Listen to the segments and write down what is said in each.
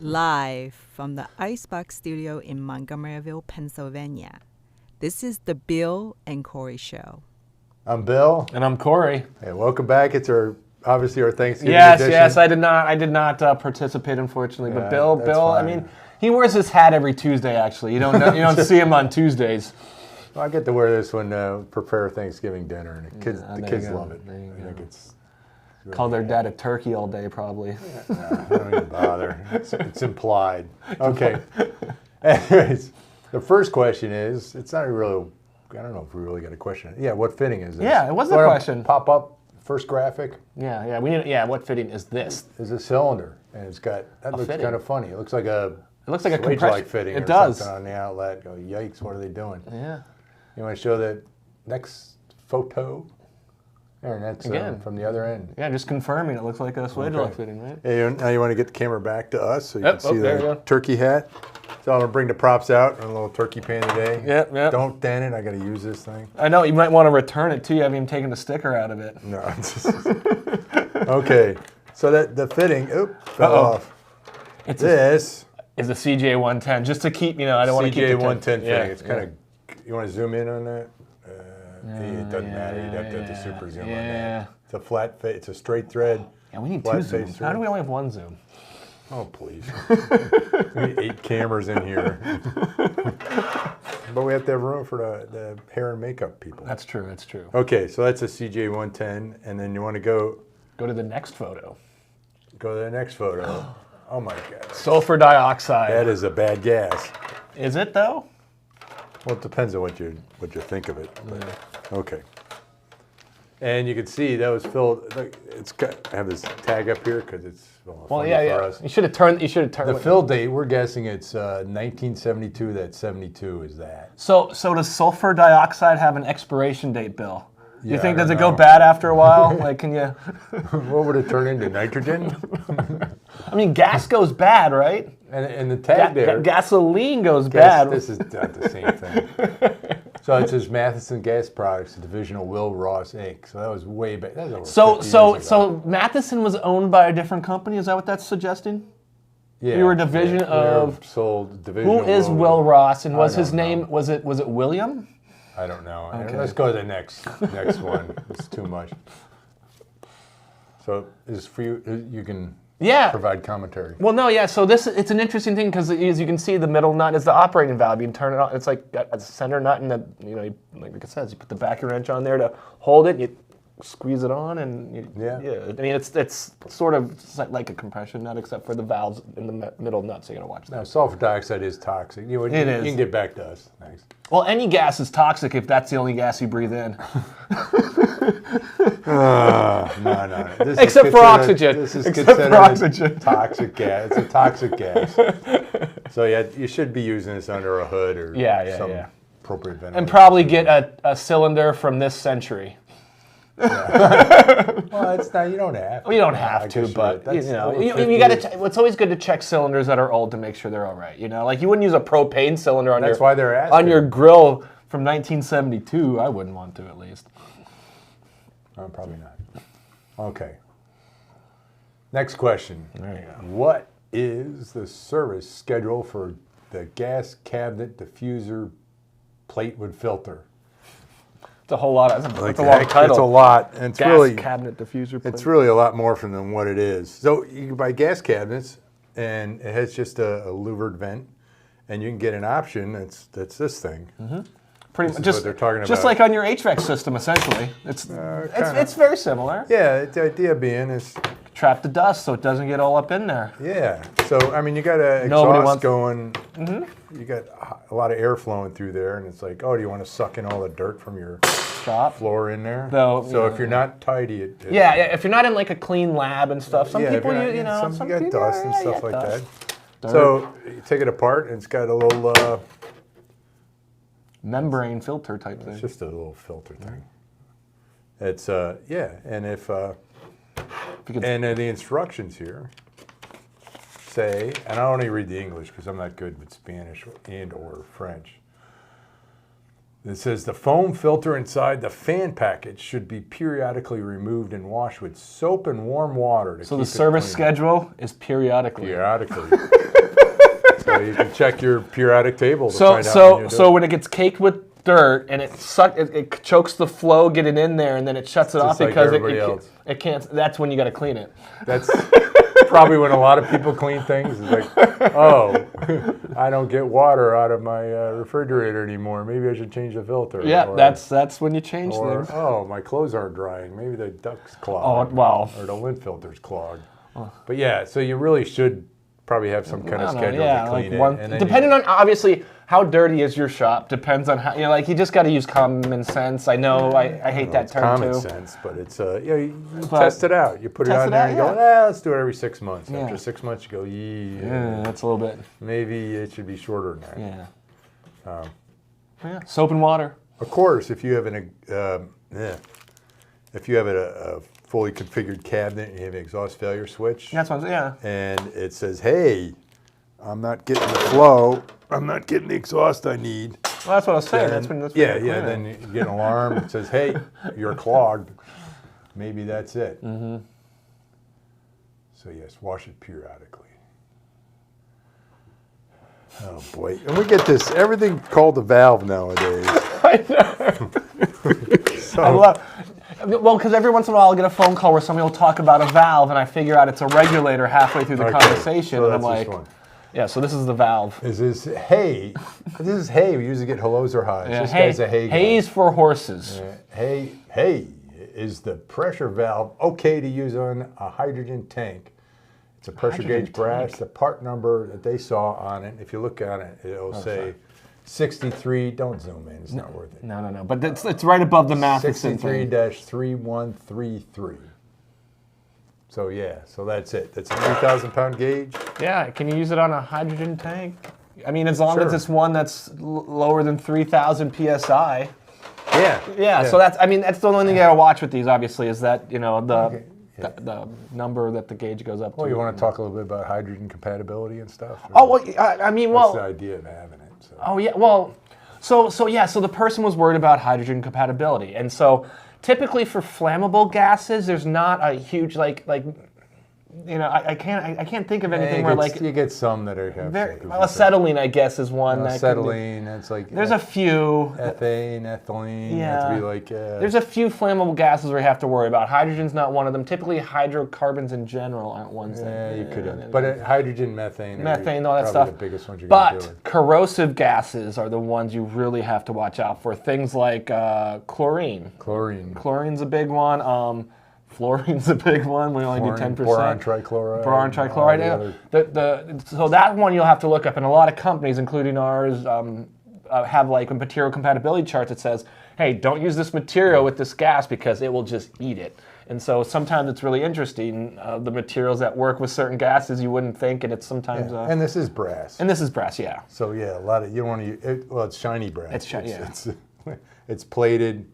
Live from the Icebox Studio in Montgomeryville, Pennsylvania. This is the Bill and Corey Show. I'm Bill. And I'm Corey. Hey, welcome back. It's obviously our Thanksgiving edition. Yes, I did not participate, unfortunately. But Bill, fine. I mean, he wears his hat every Tuesday. Actually, you don't see him on Tuesdays. Well, I get to wear this when prepare Thanksgiving dinner, and the kids love it. I think it's really call their dad a turkey all day, probably. Yeah, no, don't even bother. It's implied. Okay. Anyways, the first question is, it's not really, I don't know if we really got a question. Yeah, what fitting is this? Yeah, it was a question. Pop up, first graphic. What fitting is this? Is a cylinder, and it's got, that looks fitting. kind of funny. It looks like a compression fitting It or does. something on the outlet. Go, yikes, what are they doing? Yeah. You want to show the next photo? There, and that's Again. from the other end. Yeah, just confirming it looks like a swage lock fitting, right? Hey, now you want to get the camera back to us so you can see there you the go. turkey hat. So I'm going to bring the props out on a little turkey pan today. Yep. Don't dent it. I got to use this thing. I know, you might want to return it too. You haven't even taken the sticker out of it. No. Okay. So the fitting, fell off. This is a CJ110, just to keep, I don't want to keep the CJ110 fitting. Yeah, It's kind of, you want to zoom in on that? It doesn't matter. You'd have to super zoom on that. It's a flat face. It's a straight thread. Yeah, we need flat two face zooms. thread. How do we only have one zoom? Oh, please. We need 8 cameras in here. But we have to have room for the hair and makeup people. That's true. Okay, so that's a CJ110, and then you want to go to the next photo. to the next photo. Oh my God. Sulfur dioxide. That is a bad gas. Is it though? Well, it depends on what you think of it. But, okay. And you can see that was filled. Look, it's got I have this tag up here because it's Well, funny yeah. for us. You should have turned. The fill date, we're guessing it's 1972. That 72 is that. So does sulfur dioxide have an expiration date, Bill? Yeah, You think I does don't it go know. bad after a while? Like, can you? What would it turn into? Nitrogen? I mean, gas goes bad, right? And the tag there. Gasoline goes bad. This is not the same thing. So it says Matheson Gas Products, a division of Will Ross Inc. So that was way back. That was over 50 years ago. So Matheson was owned by a different company. Is that what that's suggesting? Yeah, we were a division of. Sold division. Who of is Will Ross, and was I his don't name? know. Was it William? I don't know. Okay. Let's go to the next one. It's too much. So is for you. You can provide commentary. Well, no, yeah. So it's an interesting thing because as you can see, the middle nut is the operating valve. You can turn it on. It's like a center nut, and like it says, you put the backing wrench on there to hold it. You squeeze it on, and I mean, it's sort of like a compression nut, except for the valves in the middle nut. So you got to watch that. Now, sulfur dioxide is toxic. You can get back to us. Thanks. Well, any gas is toxic if that's the only gas you breathe in. No. Except for oxygen. This is Except for considered oxygen. toxic gas. It's a toxic gas. So yeah, you should be using this under a hood or some appropriate ventilation. And probably get a cylinder from this century. Well, it's not. You don't have. Well, you don't have to, but you got to. It's always good to check cylinders that are old to make sure they're all right. Like you wouldn't use a propane cylinder on That's why they're asking. on your grill from 1972. I wouldn't want to, at least. Probably not. Okay. Next question. There you go. What is the service schedule for the gas cabinet diffuser plate with filter? It's a whole lot. It's a long title. It's a lot. And it's Gas really cabinet diffuser. It's really a lot more than what it is. So you can buy gas cabinets, and it has just a louvered vent, and you can get an option that's this thing. Mm-hmm. Pretty much, This is what they're talking just about. like on your HVAC system, essentially. It's very similar. Yeah, the idea being is Trap the dust so it doesn't get all up in there. yeah. So I mean, you got an exhaust going. You got a lot of air flowing through there, and it's like, oh, do you want to suck in all the dirt from your Shop. floor in there? Though, So if you're not tidy, Yeah, if you're not in like a clean lab and stuff, some if people, you're not- some you got people, dust and yeah, stuff you like got that. dust. So you take it apart, and it's got a little. Membrane filter type thing. It's just a little filter thing. It's and if and the instructions here say, and I only read the English because I'm not good with Spanish and or French. It says the foam filter inside the fan package should be periodically removed and washed with soap and warm water to So keep the it service clean. schedule is periodically. Periodically. So you can check your periodic table to find out when you do So it. when it gets caked with dirt and it chokes the flow getting in there, and then it shuts it off like because everybody else. it can't. That's when you got to clean it. That's probably when a lot of people clean things. It's like, oh, I don't get water out of my refrigerator anymore. Maybe I should change the filter. Yeah, or, that's when you change Or, things. oh, my clothes aren't drying. Maybe the duct's clogged. Oh, wow. Or the lint filter's clogged. But yeah, so you really should probably have some kind of I don't know, schedule yeah, to clean like it. And then depending on obviously how dirty is your shop depends on how like you just got to use common sense. I know I hate that it's term common too. sense, but it's you test it out. You put it Test on it there out, and you go, let's do it every 6 months. Yeah. After 6 months, you go, Yeah, that's a little bit. maybe it should be shorter than that. Yeah. Yeah. Soap and water. Of course, if you have a fully configured cabinet and you have an exhaust failure switch, That's what. Yeah. and it says, "Hey, I'm not getting the flow. I'm not getting the exhaust I need." Well, that's what I was saying. Then- That's when. Then you get an alarm that says, "Hey, you're clogged." Maybe that's it. Mm-hmm. So yes, wash it periodically. Oh boy, and we get this everything called a valve nowadays. I know. So, I love. Well, because every once in a while I'll get a phone call where somebody will talk about a valve, and I figure out it's a regulator halfway through the Okay, conversation, so and I'm that's this like, one. yeah. So this is the valve. Is this hay? This is hay. We usually get hellos or highs. Yeah, This guy's a hay guy. Hay's for horses. Hey, is the pressure valve okay to use on a hydrogen tank? It's a pressure Hydrogen gauge brass. tank. The part number that they saw on it, if you look on it, it'll say 63. Don't zoom in. It's not worth it. No. But it's right above the math. It's in thing. 63-3133. So yeah, so that's it. That's a 3,000-pound gauge. Yeah. Can you use it on a hydrogen tank? I mean, as long as Sure. it's one that's lower than 3,000 psi. Yeah. Yeah. So that's the only thing you gotta watch with these. Obviously, is that Okay. Yeah. the number that the gauge goes up to. Well, you want to talk a little bit about hydrogen compatibility and stuff? Oh well, I mean, That's the well. idea of having it. So. Oh yeah, well, so the person was worried about hydrogen compatibility, and so typically for flammable gases, there's not a huge like I can't think of anything where like you get some that are acetylene, I guess, is one that could be- acetylene. It's like There's a few. ethane, ethylene. Yeah. Have to be like There's a few flammable gases where you have to worry about. Hydrogen's not one of them. Typically, hydrocarbons in general aren't ones that. you could have, but hydrogen, methane, Methane, all that probably stuff. the biggest ones you're going to But deal with. corrosive gases are the ones you really have to watch out for. Things like chlorine. Chlorine, Chlorine's a big one. Fluorine's a big one. We only do 10%. boron trichloride, Boron all trichloride. the Yeah. So that one you'll have to look up, and a lot of companies, including ours, have like a material compatibility chart that says, "Hey, don't use this material with this gas because it will just eat it." And so sometimes it's really interesting the materials that work with certain gases you wouldn't think, and it's sometimes. and this is brass. And this is brass, yeah. So yeah, a lot of you don't want to use. It's shiny brass. It's shiny, yeah. It's plated.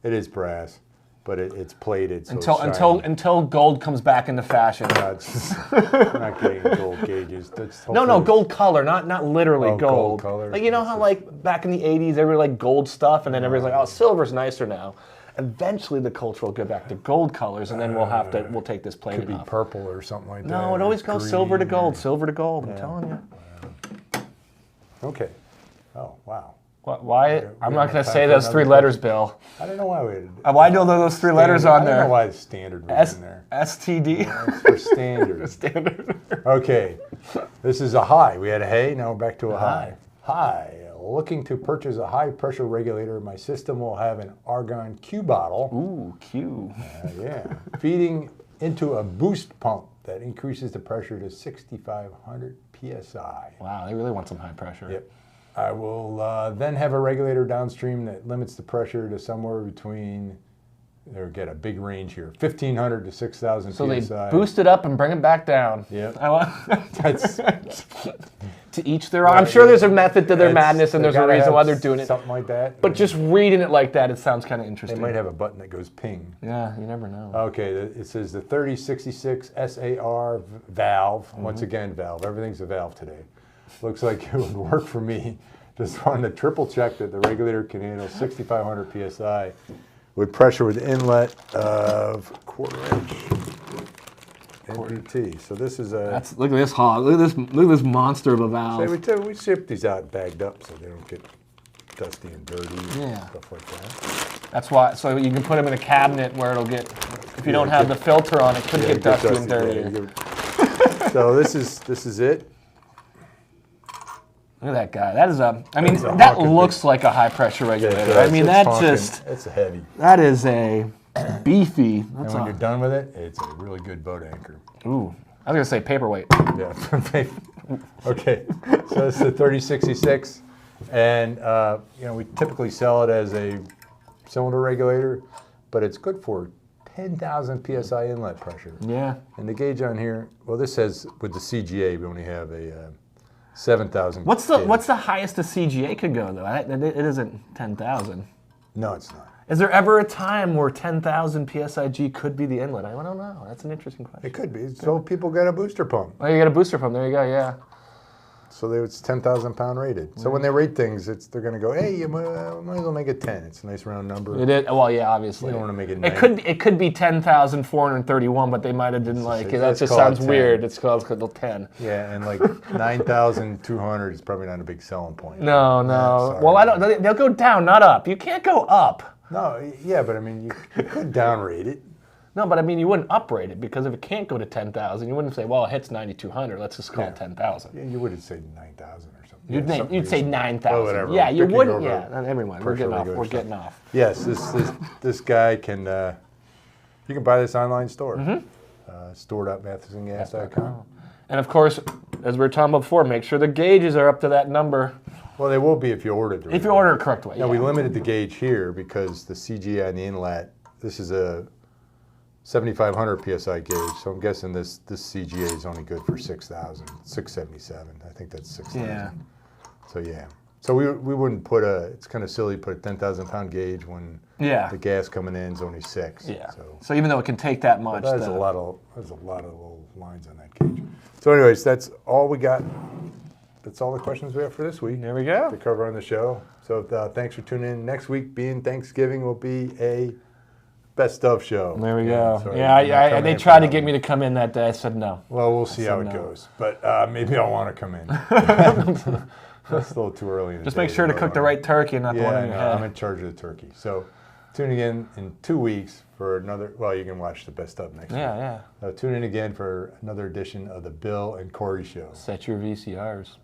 It is brass, but it's plated. So it's shiny. Until gold comes back into fashion. Not getting gold gauges. That's No, hopefully- gold color, not literally Oh, gold. gold color. Like you know how like back in the '80s, everybody liked gold stuff, and then everybody's like, "Oh, silver's nicer now." Eventually, the culture will get back to gold colors, and then we'll take this plated Could be off. purple or something like that. No, it or always goes green silver to or- gold, silver to gold. I'm telling you. Okay. Oh wow. Why? I'm not going to time say for those another 3 letters, Bill. I don't know why we. Why do those 3 letters on I don't know there? why the standard was in there. STD. It's for standard. Standard. Okay. This is a high. We had a hay. Now we're back to a high. High. Looking to purchase a high pressure regulator. My system will have an argon Q bottle. Ooh, Q. Yeah. Feeding into a boost pump that increases the pressure to 6,500 psi. Wow, they really want some high pressure. Yep. I will then have a regulator downstream that limits the pressure to somewhere between, or get a big range here, 1,500 to 6,000 So psi. they boost it up and bring it back down. Yep. That's That's, to each their own. I'm sure there's a method to their madness, and they there's a gotta reason have why they're doing it. Something like that. But just reading it like that, it sounds kind of they interesting. might have a button that goes ping. Yeah, you never know. Okay, it says the 3066 SAR valve. Once again, valve. Everything's a valve today. Looks like it would work for me. Just wanted to triple check that the regulator can handle 6,500 psi with pressure with inlet of 1/4 inch. NPT. So this is a. That's look at this hog. Look at this monster of a valve. We ship these out bagged up so they don't get dusty and dirty and stuff like that. That's why. So you can put them in a cabinet where it'll get. If you don't have the filter on, it could get dusty and dirty. So this is it. Look at that guy. That is a. I mean, that looks like a high pressure regulator. I mean, that's just. It's heavy. That is a beefy. And when you're done with it, it's a really good boat anchor. Ooh, I was gonna say paperweight. Yeah. Okay. So this is a 3066, and we typically sell it as a cylinder regulator, but it's good for 10,000 psi inlet pressure. Yeah. And the gauge on here, well, this says with the CGA we only have a 7,000. What's the highest a CGA could go though? It isn't 10,000. No, it's not. Is there ever a time where 10,000 PSIG could be the inlet? I don't know. That's an interesting question. It could be. So people get a booster pump. Oh, you got a booster pump. There you go. Yeah. So it's 10,000 pound rated. So when they rate things, they're going to go, hey, you might as well make it 10. It's a nice round number. It is. Well, yeah, obviously. You don't want to make it 9. It could be 10,431, but they might have didn't like it. That just sounds weird. It's called 10. Yeah, and like 9,200 is probably not a big selling point. No. Well, they'll go down, not up. You can't go up. No, yeah, but I mean, you could downrate it. No, but I mean, you wouldn't uprate it because if it can't go to 10,000, you wouldn't say, well, it hits 9,200. Let's just call it 10,000. Yeah, you wouldn't say 9,000 or something. You'd say 9,000. Oh, whatever. Yeah, you wouldn't. Yeah, everyone. We're getting off. Yes, this guy can. You can buy this online store. Store.mathesongas.com. And of course, as we were talking about before, make sure the gauges are up to that number. Well, they will be if you order it. If you order it the correct way. Now we limited the gauge here because the CGI on the inlet. This is a 7,500 psi gauge, so I'm guessing this CGA is only good for 6,000, 677. I think that's 6,000. Yeah. So yeah. So we wouldn't put it's kind of silly to put a 10,000 pound gauge when the gas coming in is only 6. Yeah. So even though it can take that much, there's a lot of little lines on that gauge. So anyways, that's all we got. That's all the questions we have for this week. There we go. To cover on the show. So thanks for tuning in. Next week, being Thanksgiving, will be a best of show. There we go. Yeah, they tried to get me to come in that day. I said no. Well, we'll see how it goes. But maybe I'll want to come in. That's a little too early in the Just day make sure to cook the right turkey and not the one in your head. I'm in charge of the turkey. So tuning in 2 weeks for another, well, you can watch the best of next week. Yeah. Tune in again for another edition of the Bill and Corey Show. Set your VCRs.